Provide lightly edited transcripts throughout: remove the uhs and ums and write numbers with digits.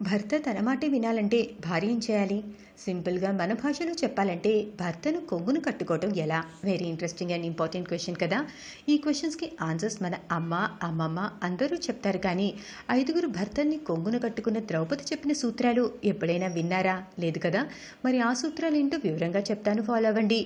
భర్త తన మాటే వినాలంటే భార్య ఏం చేయాలి? సింపుల్‌గా మన భాషలో చెప్పాలంటే భర్తను కొంగున కట్టుకోవటం ఎలా? Very interesting and important question కదా! ఈ క్వెషన్స్‌కి ఆన్సర్స్ మన అమ్మ, అమ్మమ్మ అందరూ చెప్తారు కానీ, ఐదుగురు భర్తల్ని కొంగున కట్టుకున్న ద్రౌపది చెప్పిన సూత్రాలు ఎప్పుడైనా విన్నారా? లేదు కదా! మరి ఆ సూత్రాలేంటో వివరంగా చెప్తాను, ఫాలో అవ్వండి.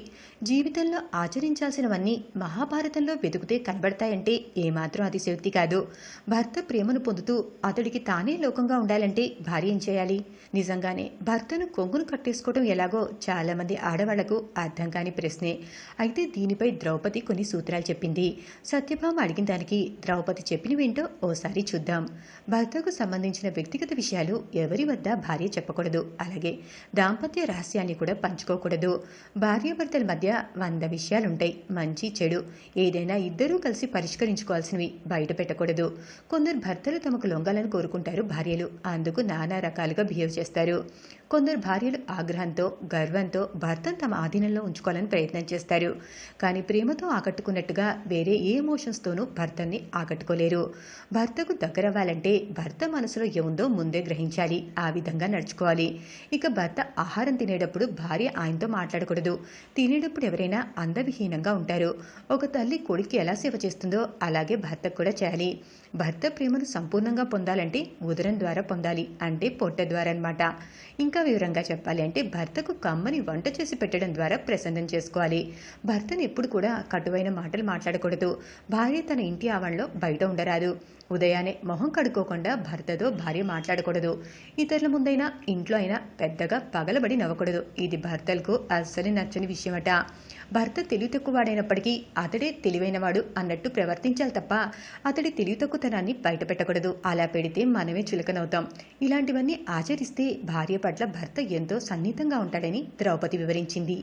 జీవితంలో ఆచరించాల్సినవన్నీ మహాభారతంలో వెతుకుతే కనబడతాయంటే ఏమాత్రం అతిశయోక్తి కాదు. భర్త ప్రేమను పొందుతూ అతడికి తానే లోకంగా ఉండాలంటే భార్య ఏం చేయాలి? నిజంగానే భర్తను కొంగును కట్టేసుకోవడం ఎలాగో చాలామంది ఆడవాళ్లకు అర్థం కాని ప్రశ్నే. అయితే దీనిపై ద్రౌపది కొన్ని సూత్రాలు చెప్పింది. సత్యభామ అడిగిన దానికి ద్రౌపది చెప్పినవేంటో ఓసారి చూద్దాం. భర్తకు సంబంధించిన వ్యక్తిగత విషయాలు ఎవరి వద్ద భార్య చెప్పకూడదు. అలాగే దాంపత్య రహస్యాన్ని కూడా పంచుకోకూడదు. భార్యాభర్తల మధ్య 100 విషయాలుంటాయి. మంచి చెడు ఏదైనా ఇద్దరూ కలిసి పరిష్కరించుకోవాల్సినవి బయట పెట్టకూడదు. కొందరు భర్తలు తమకు లొంగాలని కోరుకుంటారు భార్యలు. అందుకు నానా రకాలుగా బిహేవ్ చేస్తారు. కొందరు భార్యలు ఆగ్రహంతో, గర్వంతో భర్తను తమ ఆధీనంలో ఉంచుకోవాలని ప్రయత్నం చేస్తారు. కానీ ప్రేమతో ఆకట్టుకున్నట్టుగా వేరే ఏ ఎమోషన్స్తోనూ భర్తని ఆకట్టుకోలేరు. భర్తకు దగ్గరవ్వాలంటే భర్త మనసులో ఏముందో ముందే గ్రహించాలి. ఆ విధంగా నడుచుకోవాలి. ఇక భర్త ఆహారం తినేటప్పుడు భార్య ఆయనతో మాట్లాడకూడదు. తినేటప్పుడు ఎవరైనా అందవిహీనంగా ఉంటారు. ఒక తల్లి కొడుక్కి ఎలా సేవ చేస్తుందో అలాగే భర్తకు కూడా చేయాలి. భర్త ప్రేమను సంపూర్ణంగా పొందాలంటే ఉదరం ద్వారా పొందాలి. అంటే పొట్ట ద్వారా అన్నమాట. ఇంకా వివరంగా చెప్పాలి అంటే భర్తకు కమ్మని వంట చేసి పెట్టడం ద్వారా ప్రసన్నం చేసుకోవాలి. భర్తను ఎప్పుడు కూడా కటువైన మాటలు మాట్లాడకూడదు. భార్య తన ఇంటి ఆవరణలో బయట ఉండరాదు. ఉదయాన్నే మొహం కడుక్కోకుండా భర్తతో భార్య మాట్లాడకూడదు. ఇతరుల ముందైనా ఇంట్లో అయినా పెద్దగా పగలబడి నవ్వకూడదు. ఇది భర్తలకు అస్సలు నచ్చని విషయమట. భర్త తెలివి తక్కువవాడైనప్పటికీ అతడే తెలివైనవాడు అన్నట్టు ప్రవర్తించాలి తప్ప అతడి తెలివి తక్కువతనాన్ని బయట పెట్టకూడదు. అలా పెడితే మనమే చులకనవుతాం. ఇలాంటివన్నీ ఆచరిస్తే భార్య పట్ల భర్త ఎంతో సన్నిహితంగా ఉంటాడని ద్రౌపది వివరించింది.